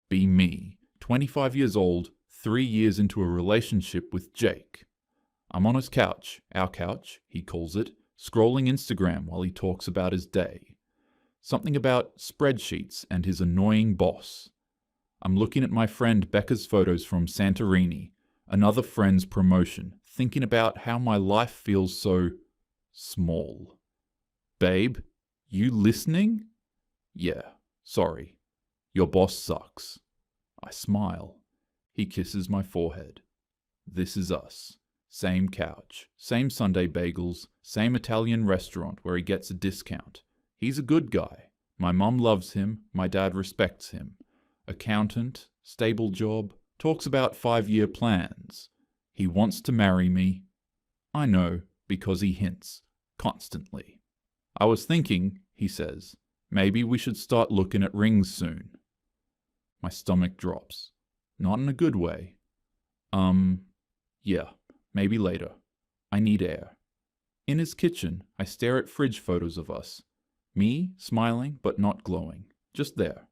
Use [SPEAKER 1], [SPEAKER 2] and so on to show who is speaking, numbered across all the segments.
[SPEAKER 1] Be me, 25 years old, 3 years into a relationship with Jake. I'm on his couch, our couch, he calls it, scrolling Instagram while he talks about his day. Something about spreadsheets and his annoying boss. I'm looking at my friend Becca's photos from Santorini, another friend's promotion, thinking about how my life feels so small. Babe, you listening? Yeah, sorry. Your boss sucks. I smile. He kisses my forehead. This is us. Same couch, same Sunday bagels, same Italian restaurant where he gets a discount. He's a good guy. My mum loves him, my dad respects him. Accountant, stable job, talks about 5-year plans. He wants to marry me. I know, because he hints, constantly. I was thinking, he says, maybe we should start looking at rings soon. My stomach drops. Not in a good way. Yeah, maybe later. I need air. In his kitchen, I stare at fridge photos of us. Me, smiling but not glowing. Just there.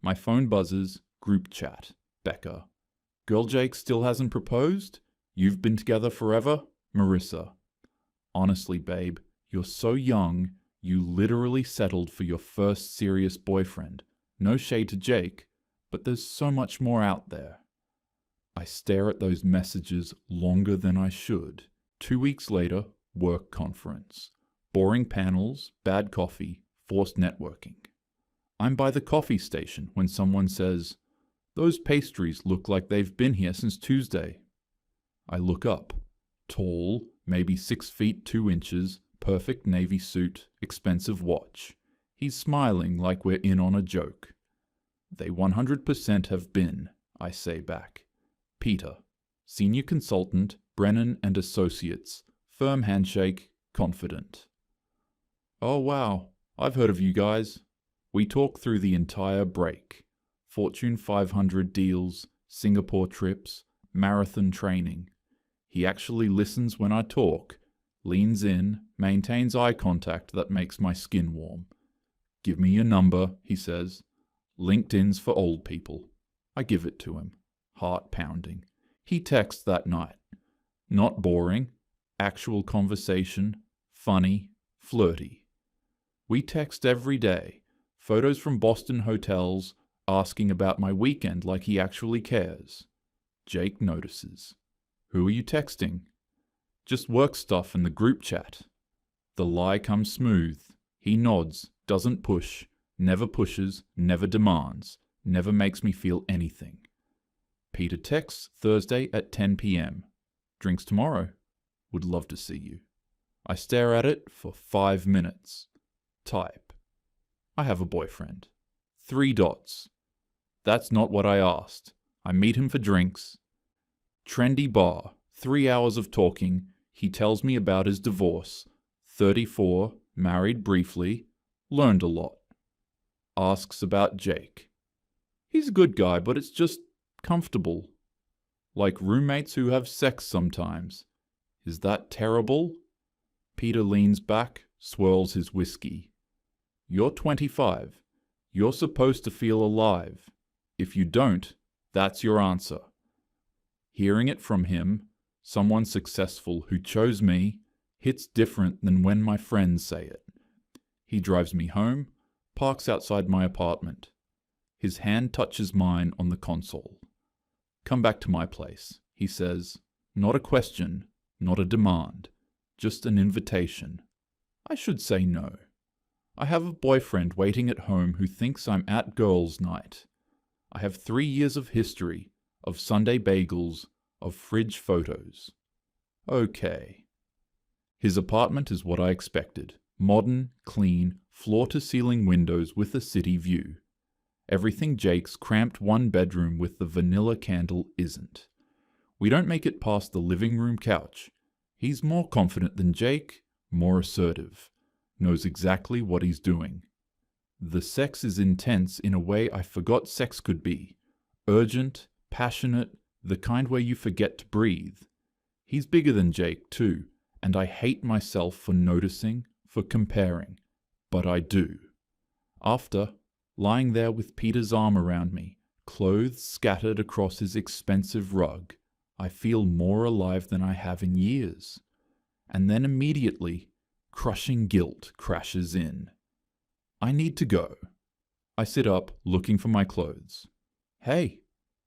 [SPEAKER 1] My phone buzzes, group chat. Becca. Girl Jake still hasn't proposed? You've been together forever? Marissa. Honestly, babe, you're so young, you literally settled for your first serious boyfriend. No shade to Jake, but there's so much more out there. I stare at those messages longer than I should. 2 weeks later, work conference. Boring panels, bad coffee, forced networking. I'm by the coffee station when someone says, "Those pastries look like they've been here since Tuesday." I look up. Tall, maybe 6 feet 2 inches, perfect navy suit, expensive watch. He's smiling like we're in on a joke. They 100% have been, I say back. Peter, senior consultant, Brennan and Associates, firm handshake, confident. Oh wow, I've heard of you guys. We talk through the entire break. Fortune 500 deals, Singapore trips, marathon training. He actually listens when I talk, leans in, maintains eye contact that makes my skin warm. Give me your number, he says. LinkedIn's for old people. I give it to him. Heart pounding. He texts that night. Not boring. Actual conversation. Funny. Flirty. We text every day. Photos from Boston hotels, asking about my weekend like he actually cares. Jake notices. Who are you texting? Just work stuff in the group chat. The lie comes smooth. He nods, doesn't push, never pushes, never demands, never makes me feel anything. Peter texts Thursday at 10 p.m. Drinks tomorrow. Would love to see you. I stare at it for 5 minutes. Type. I have a boyfriend. 3 dots. That's not what I asked. I meet him for drinks. Trendy bar. 3 hours of talking. He tells me about his divorce. 34, married briefly, learned a lot. Asks about Jake. He's a good guy, but it's just comfortable. Like roommates who have sex sometimes. Is that terrible? Peter leans back, swirls his whiskey. You're 25. You're supposed to feel alive. If you don't, that's your answer. Hearing it from him, someone successful who chose me, hits different than when my friends say it. He drives me home, parks outside my apartment. His hand touches mine on the console. Come back to my place, he says. Not a question, not a demand, just an invitation. I should say no. I have a boyfriend waiting at home who thinks I'm at girls' night. I have 3 years of history, of Sunday bagels, of fridge photos. Okay. His apartment is what I expected. Modern, clean, floor-to-ceiling windows with a city view. Everything Jake's cramped 1-bedroom with the vanilla candle isn't. We don't make it past the living room couch. He's more confident than Jake, more assertive. Knows exactly what he's doing. The sex is intense in a way I forgot sex could be. Urgent, passionate, the kind where you forget to breathe. He's bigger than Jake, too, and I hate myself for noticing, for comparing. But I do. After, lying there with Peter's arm around me, clothes scattered across his expensive rug, I feel more alive than I have in years. And then immediately, crushing guilt crashes in. I need to go. I sit up, looking for my clothes. Hey,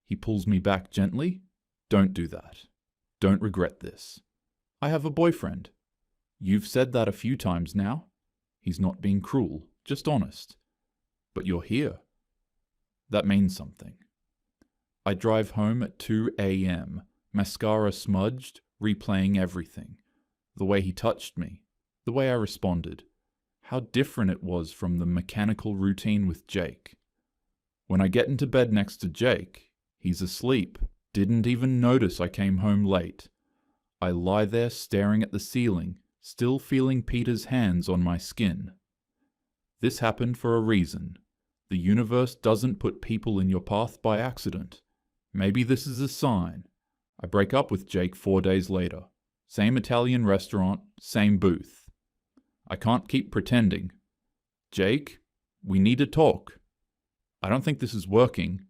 [SPEAKER 1] he pulls me back gently. Don't do that. Don't regret this. I have a boyfriend. You've said that a few times now. He's not being cruel, just honest. But you're here. That means something. I drive home at 2 a.m., mascara smudged, replaying everything. The way he touched me, the way I responded, how different it was from the mechanical routine with Jake. When I get into bed next to Jake, he's asleep, didn't even notice I came home late. I lie there staring at the ceiling, still feeling Peter's hands on my skin. This happened for a reason. The universe doesn't put people in your path by accident. Maybe this is a sign. I break up with Jake 4 days later. Same Italian restaurant, same booth. I can't keep pretending. Jake, we need to talk. I don't think this is working.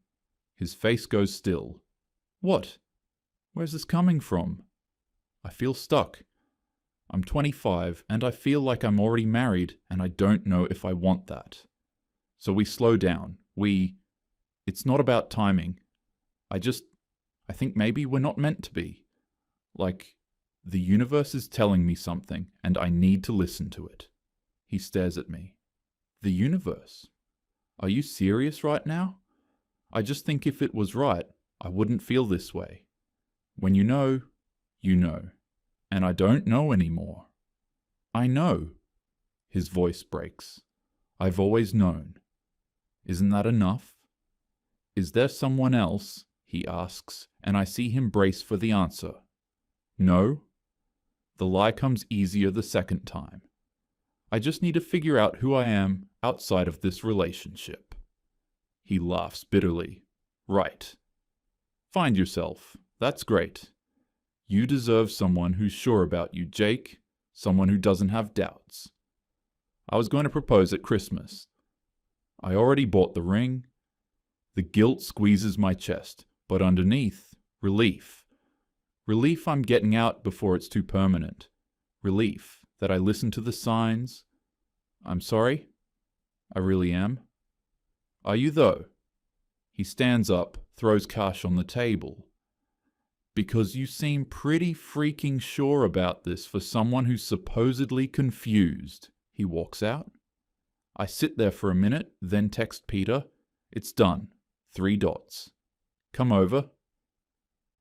[SPEAKER 1] His face goes still. What? Where's this coming from? I feel stuck. I'm 25 and I feel like I'm already married and I don't know if I want that. So we slow down. It's not about timing. I think maybe we're not meant to be. Like, the universe is telling me something and I need to listen to it. He stares at me. The universe? Are you serious right now? I just think if it was right, I wouldn't feel this way. When you know, you know. And I don't know anymore. I know. His voice breaks. I've always known. Isn't that enough? Is there someone else? He asks, and I see him brace for the answer. No. The lie comes easier the second time. I just need to figure out who I am outside of this relationship. He laughs bitterly. Right. Find yourself. That's great. You deserve someone who's sure about you, Jake. Someone who doesn't have doubts. I was going to propose at Christmas. I already bought the ring. The guilt squeezes my chest, but underneath, relief. Relief I'm getting out before it's too permanent. Relief that I listen to the signs. I'm sorry. I really am. Are you though? He stands up, throws cash on the table. Because you seem pretty freaking sure about this for someone who's supposedly confused. He walks out. I sit there for a minute, then text Peter. It's done. 3 dots. Come over.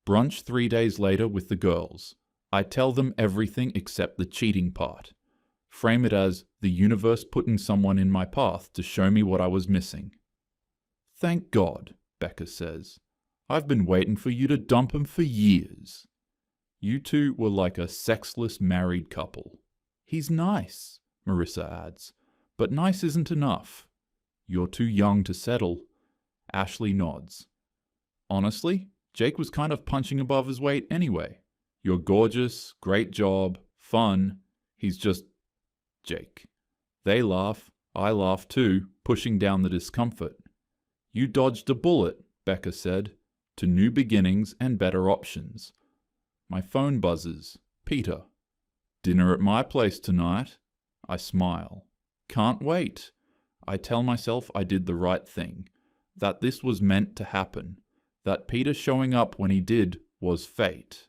[SPEAKER 1] Brunch 3 days later with the girls. I tell them everything except the cheating part. Frame it as the universe putting someone in my path to show me what I was missing. Thank God, Becca says. I've been waiting for you to dump him for years. You two were like a sexless married couple. He's nice, Marissa adds, but nice isn't enough. You're too young to settle. Ashley nods. Honestly, Jake was kind of punching above his weight anyway. You're gorgeous, great job, fun. He's just Jake. They laugh. I laugh too, pushing down the discomfort. You dodged a bullet, Becca said. To new beginnings and better options. My phone buzzes. Peter. Dinner at my place tonight. I smile. Can't wait. I tell myself I did the right thing. That this was meant to happen. That Peter showing up when he did was fate.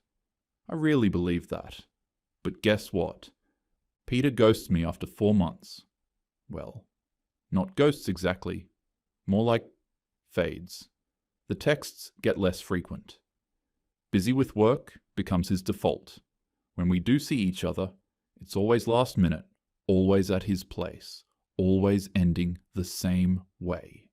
[SPEAKER 1] I really believe that. But guess what? Peter ghosts me after 4 months. Well, not ghosts exactly. More like fades. The texts get less frequent. Busy with work becomes his default. When we do see each other, it's always last minute, always at his place, always ending the same way.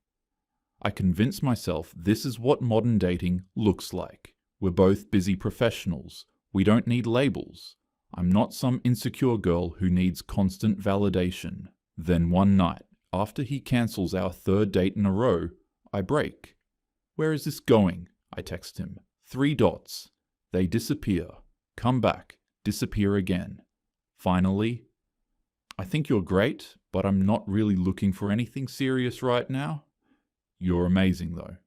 [SPEAKER 1] I convince myself this is what modern dating looks like. We're both busy professionals. We don't need labels. I'm not some insecure girl who needs constant validation. Then one night, after he cancels our 3rd date in a row, I break. Where is this going? I text him. 3 dots. They disappear. Come back. Disappear again. Finally, I think you're great, but I'm not really looking for anything serious right now. You're amazing though.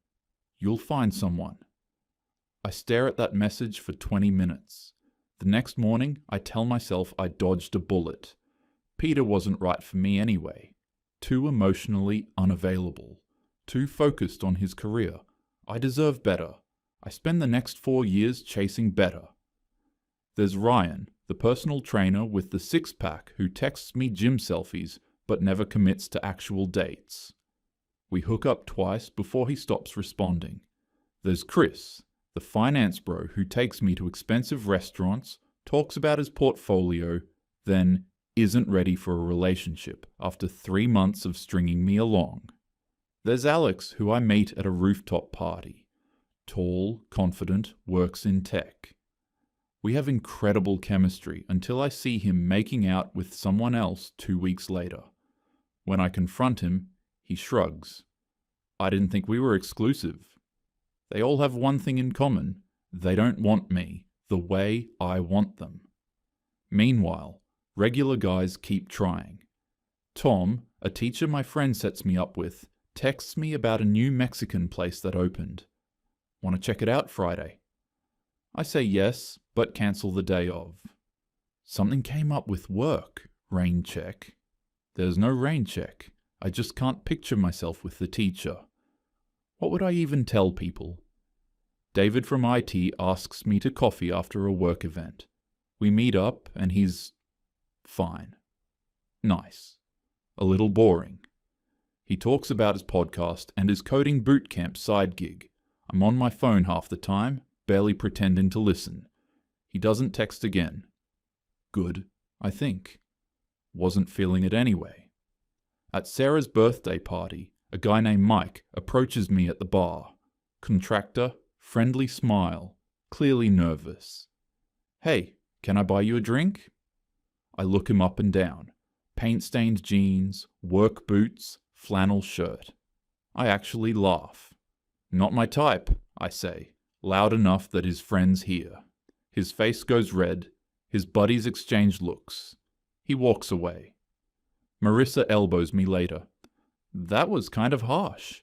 [SPEAKER 1] You'll find someone. I stare at that message for 20 minutes. The next morning, I tell myself I dodged a bullet. Peter wasn't right for me anyway. Too emotionally unavailable. Too focused on his career. I deserve better. I spend the next 4 years chasing better. There's Ryan, the personal trainer with the six-pack who texts me gym selfies but never commits to actual dates. We hook up twice before he stops responding. There's Chris, the finance bro who takes me to expensive restaurants, talks about his portfolio, then isn't ready for a relationship after 3 months of stringing me along. There's Alex, who I meet at a rooftop party. Tall, confident, works in tech. We have incredible chemistry until I see him making out with someone else 2 weeks later. When I confront him, he shrugs. I didn't think we were exclusive. They all have one thing in common. They don't want me the way I want them. Meanwhile, regular guys keep trying. Tom, a teacher my friend sets me up with, texts me about a new Mexican place that opened. Want to check it out Friday? I say yes, but cancel the day of. Something came up with work. Rain check. There's no rain check. I just can't picture myself with the teacher. What would I even tell people? David from IT asks me to coffee after a work event. We meet up and he's fine. Nice. A little boring. He talks about his podcast and his coding bootcamp side gig. I'm on my phone half the time, barely pretending to listen. He doesn't text again. Good, I think. Wasn't feeling it anyway. At Sarah's birthday party, a guy named Mike approaches me at the bar. Contractor, friendly smile, clearly nervous. Hey, can I buy you a drink? I look him up and down. Paint-stained jeans, work boots, flannel shirt. I actually laugh. Not my type, I say, loud enough that his friends hear. His face goes red. His buddies exchange looks. He walks away. Marissa elbows me later. That was kind of harsh.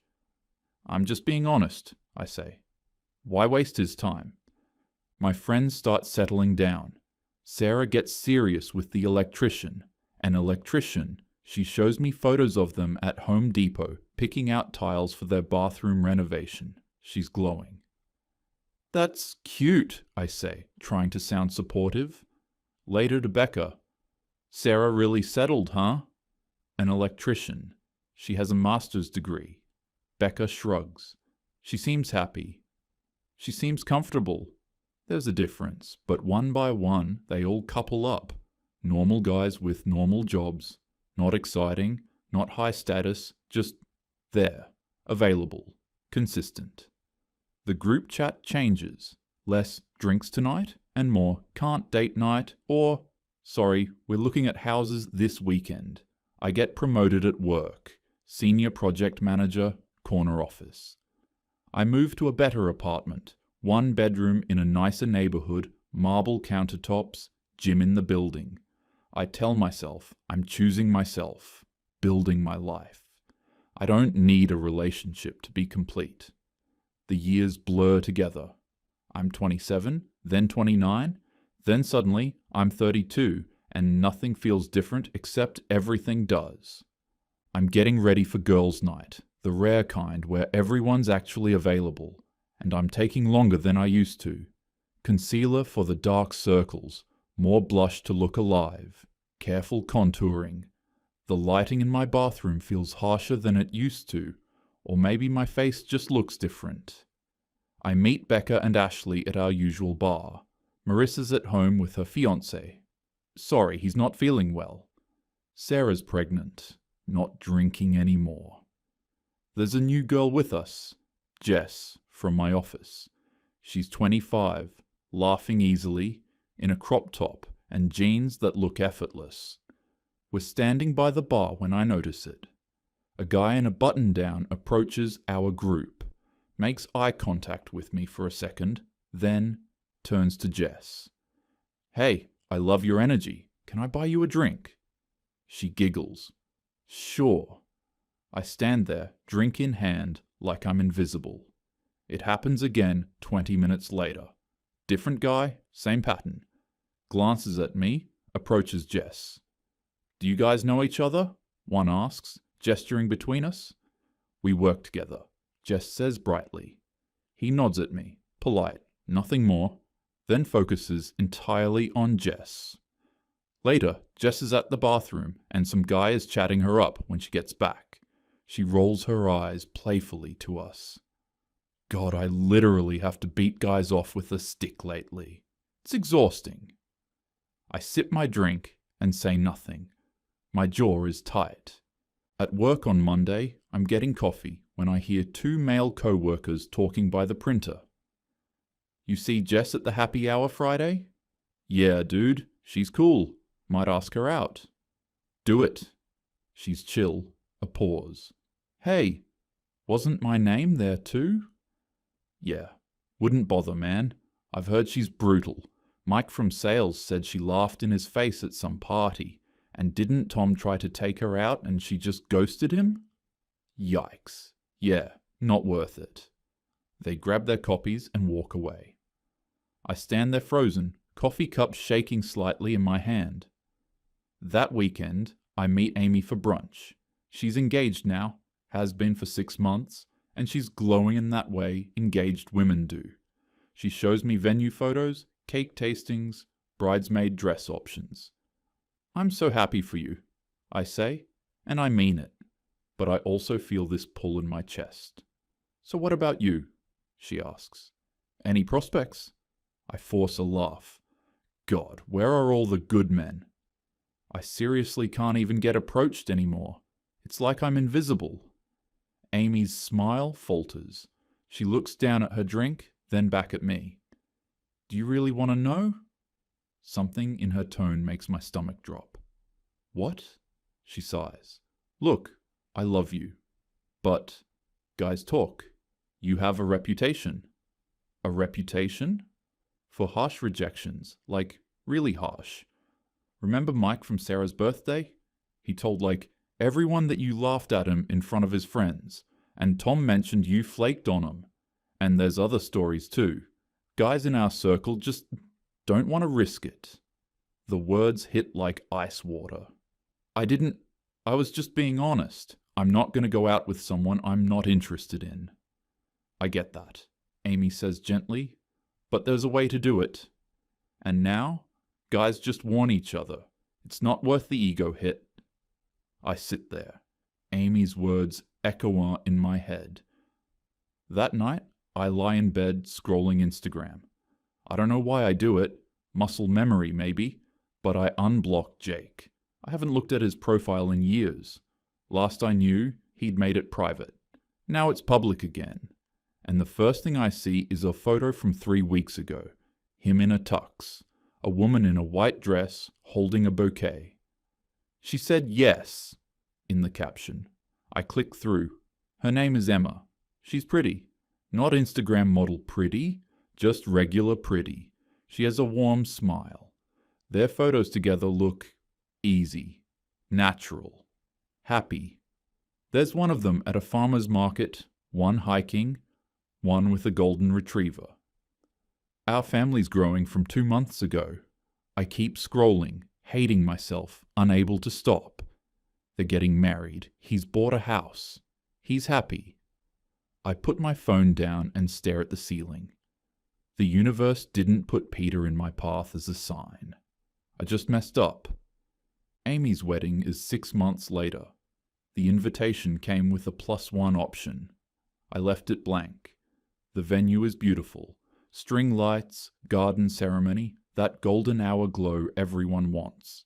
[SPEAKER 1] I'm just being honest, I say. Why waste his time? My friends start settling down. Sarah gets serious with the electrician. An electrician. She shows me photos of them at Home Depot, picking out tiles for their bathroom renovation. She's glowing. That's cute, I say, trying to sound supportive. Later to Becca. Sarah really settled, huh? An electrician. She has a master's degree. Becca shrugs. She seems happy. She seems comfortable. There's a difference, but one by one they all couple up. Normal guys with normal jobs. Not exciting, not high status, just there, available, consistent. The group chat changes. Less drinks tonight and more can't date night or, sorry, we're looking at houses this weekend. I get promoted at work. Senior project manager, corner office. I move to a better apartment. 1 bedroom in a nicer neighborhood, marble countertops, gym in the building. I tell myself I'm choosing myself, building my life. I don't need a relationship to be complete. The years blur together. I'm 27, then 29, then suddenly I'm 32, and nothing feels different except everything does. I'm getting ready for girls' night, the rare kind where everyone's actually available, and I'm taking longer than I used to. Concealer for the dark circles, more blush to look alive, careful contouring. The lighting in my bathroom feels harsher than it used to, or maybe my face just looks different. I meet Becca and Ashley at our usual bar. Marissa's at home with her fiancé. Sorry, he's not feeling well. Sarah's pregnant, not drinking anymore. There's a new girl with us, Jess, from my office. She's 25, laughing easily, in a crop top and jeans that look effortless. We're standing by the bar when I notice it. A guy in a button-down approaches our group, makes eye contact with me for a second, then turns to Jess. Hey, I love your energy. Can I buy you a drink? She giggles. Sure. I stand there, drink in hand, like I'm invisible. It happens again 20 minutes later. Different guy, same pattern. Glances at me, approaches Jess. Do you guys know each other? One asks, gesturing between us. We work together, Jess says brightly. He nods at me, polite, nothing more, then focuses entirely on Jess. Later, Jess is at the bathroom and some guy is chatting her up when she gets back. She rolls her eyes playfully to us. God, I literally have to beat guys off with a stick lately. It's exhausting. I sip my drink and say nothing. My jaw is tight. At work on Monday, I'm getting coffee when I hear two male co-workers talking by the printer. You see Jess at the happy hour Friday? Yeah, dude, she's cool. Might ask her out. Do it. She's chill. A pause. Hey, wasn't my name there too? Yeah, wouldn't bother, man. I've heard she's brutal. Mike from sales said she laughed in his face at some party. And didn't Tom try to take her out and she just ghosted him? Yikes. Yeah, not worth it. They grab their copies and walk away. I stand there frozen, coffee cup shaking slightly in my hand. That weekend, I meet Amy for brunch. She's engaged now, has been for 6 months, and she's glowing in that way engaged women do. She shows me venue photos, cake tastings, bridesmaid dress options. I'm so happy for you, I say, and I mean it, but I also feel this pull in my chest. So what about you? She asks. Any prospects? I force a laugh. God, where are all the good men? I seriously can't even get approached anymore. It's like I'm invisible. Amy's smile falters. She looks down at her drink, then back at me. Do you really want to know? Something in her tone makes my stomach drop. What? She sighs. Look, I love you. But, guys talk. You have a reputation. A reputation? For harsh rejections, like really harsh. Remember Mike from Sarah's birthday? He told everyone that you laughed at him in front of his friends, and Tom mentioned you flaked on him. And there's other stories too. Guys in our circle just don't want to risk it. The words hit like ice water. I was just being honest. I'm not going to go out with someone I'm not interested in. I get that, Amy says gently, but there's a way to do it. And now, guys just warn each other. It's not worth the ego hit. I sit there. Amy's words echo in my head. That night, I lie in bed scrolling Instagram. I don't know why I do it. Muscle memory, maybe. But I unblock Jake. I haven't looked at his profile in years. Last I knew, he'd made it private. Now it's public again. And the first thing I see is a photo from 3 weeks ago. Him in a tux. A woman in a white dress holding a bouquet. She said yes in the caption. I click through. Her name is Emma. She's pretty. Not Instagram model pretty, just regular pretty. She has a warm smile. Their photos together look easy, natural, happy. There's one of them at a farmer's market, one hiking, one with a golden retriever. Our family's growing from 2 months ago. I keep scrolling, hating myself, unable to stop. They're getting married. He's bought a house. He's happy. I put my phone down and stare at the ceiling. The universe didn't put Peter in my path as a sign. I just messed up. Amy's wedding is 6 months later. The invitation came with a +1 option. I left it blank. The venue is beautiful. String lights, garden ceremony, that golden hour glow everyone wants.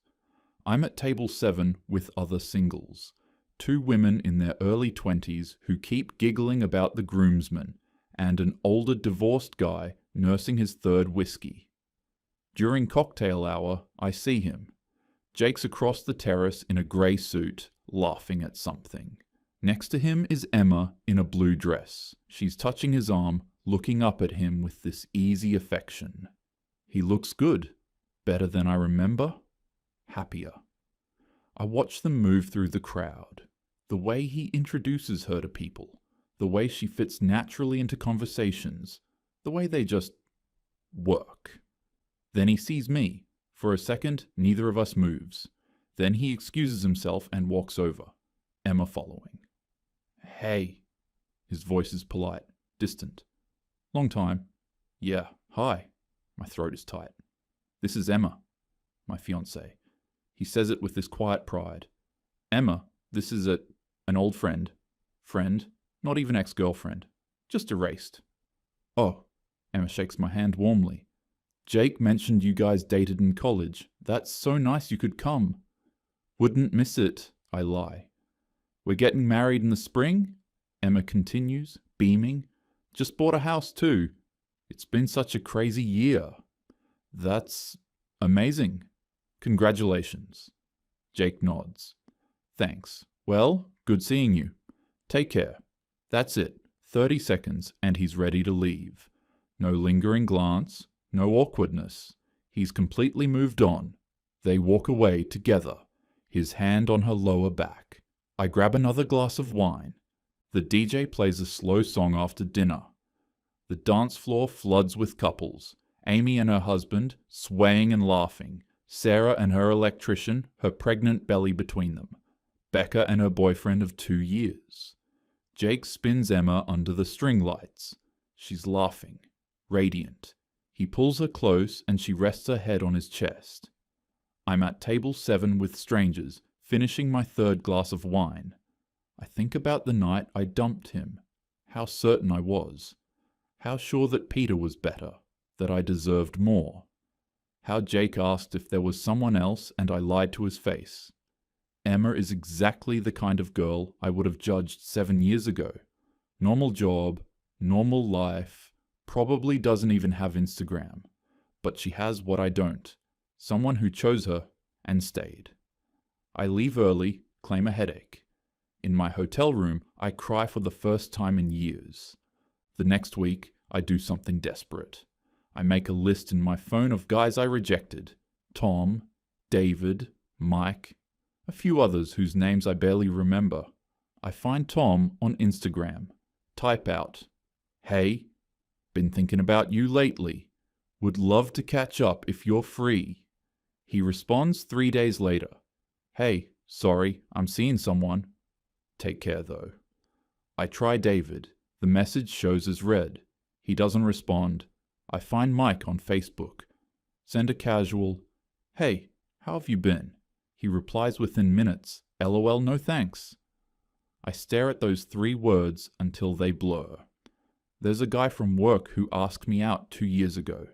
[SPEAKER 1] I'm at table 7 with other singles. 2 women in their early 20s who keep giggling about the groomsmen, and an older divorced guy nursing his 3rd whiskey. During cocktail hour, I see him. Jake's across the terrace in a grey suit, laughing at something. Next to him is Emma in a blue dress. She's touching his arm, looking up at him with this easy affection. He looks good. Better than I remember. Happier. I watch them move through the crowd. The way he introduces her to people. the way she fits naturally into conversations, the way they just work. Then he sees me. For a second, neither of us moves. Then he excuses himself and walks over, Emma following. Hey. His voice is polite, distant. Long time. Yeah, hi. My throat is tight. This is Emma, my fiancée. He says it with this quiet pride. Emma, this is an old friend. Friend, not even ex-girlfriend. Just erased. Oh, Emma shakes my hand warmly. Jake mentioned you guys dated in college. That's so nice you could come. Wouldn't miss it, I lie. We're getting married in the spring? Emma continues, beaming. Just bought a house too. It's been such a crazy year. That's amazing. Congratulations. Jake nods. Thanks. Well, good seeing you. Take care. That's it. 30 seconds and he's ready to leave. No lingering glance, no awkwardness. He's completely moved on. They walk away together, his hand on her lower back. I grab another glass of wine. The DJ plays a slow song after dinner. The dance floor floods with couples. Amy and her husband, swaying and laughing. Sarah and her electrician, her pregnant belly between them. Becca and her boyfriend of 2 years. Jake spins Emma under the string lights. She's laughing, radiant. He pulls her close and she rests her head on his chest. I'm at table 7 with strangers, finishing my 3rd glass of wine. I think about the night I dumped him. How certain I was. How sure that Peter was better, that I deserved more. How Jake asked if there was someone else and I lied to his face. Emma is exactly the kind of girl I would have judged 7 years ago. Normal job, normal life, probably doesn't even have Instagram. But she has what I don't. Someone who chose her and stayed. I leave early, claim a headache. In my hotel room, I cry for the first time in years. The next week, I do something desperate. I make a list in my phone of guys I rejected. Tom, David, Mike, a few others whose names I barely remember. I find Tom on Instagram. Type out, "Hey, been thinking about you lately. Would love to catch up if you're free." He responds 3 days later. "Hey, sorry, I'm seeing someone. Take care though." I try David. The message shows as read. He doesn't respond. I find Mike on Facebook. Send a casual, "Hey, how have you been?" He replies within minutes, "LOL, no thanks." I stare at those 3 words until they blur. There's a guy from work who asked me out 2 years ago.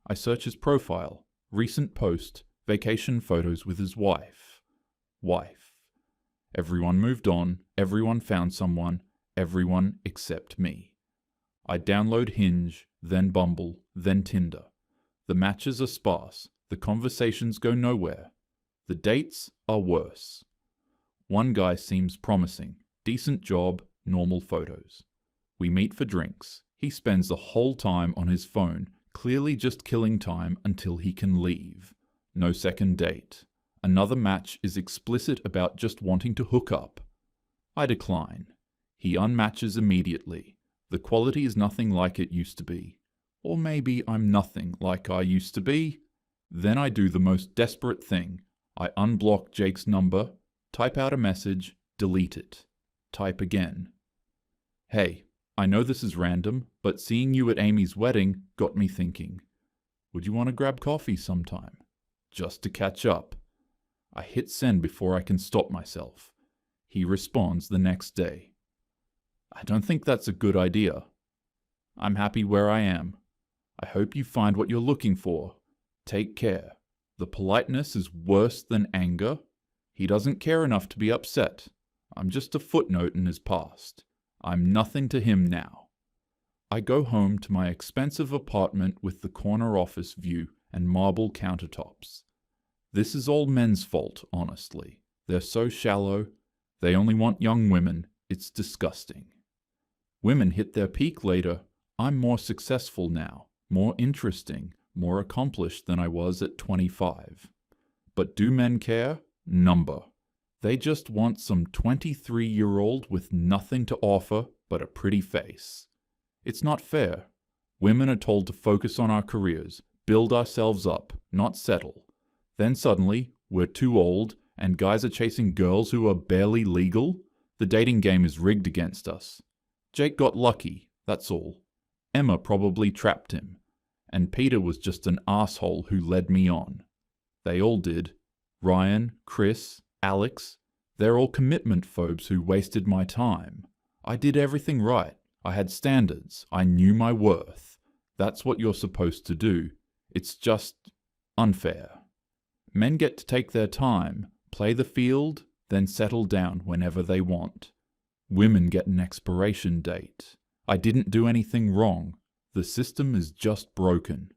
[SPEAKER 1] I search his profile. Recent post, vacation photos with his wife. Wife. Everyone moved on, everyone found someone, everyone except me. I download Hinge, then Bumble, then Tinder. The matches are sparse, the conversations go nowhere. The dates are worse. One guy seems promising, decent job, normal photos. We meet for drinks. He spends the whole time on his phone, clearly just killing time until he can leave. No second date. Another match is explicit about just wanting to hook up. I decline. He unmatches immediately. The quality is nothing like it used to be. Or maybe I'm nothing like I used to be. Then I do the most desperate thing. I unblock Jake's number, type out a message, delete it. Type again. "Hey, I know this is random, but seeing you at Amy's wedding got me thinking. Would you want to grab coffee sometime? Just to catch up." I hit send before I can stop myself. He responds the next day. "I don't think that's a good idea. I'm happy where I am. I hope you find what you're looking for. Take care." The politeness is worse than anger. He doesn't care enough to be upset. I'm just a footnote in his past. I'm nothing to him now. I go home to my expensive apartment with the corner office view and marble countertops. This is all men's fault, honestly. They're so shallow. They only want young women. It's disgusting. Women hit their peak later. I'm more successful now, more interesting, more accomplished than I was at 25. But do men care? Number. They just want some 23-year-old with nothing to offer, but a pretty face. It's not fair. Women are told to focus on our careers, build ourselves up, not settle. Then suddenly, we're too old, and guys are chasing girls who are barely legal? The dating game is rigged against us. Jake got lucky, that's all. Emma probably trapped him. And Peter was just an asshole who led me on. They all did. Ryan, Chris, Alex. They're all commitment phobes who wasted my time. I did everything right. I had standards. I knew my worth. That's what you're supposed to do. It's just unfair. Men get to take their time, play the field, then settle down whenever they want. Women get an expiration date. I didn't do anything wrong. The system is just broken.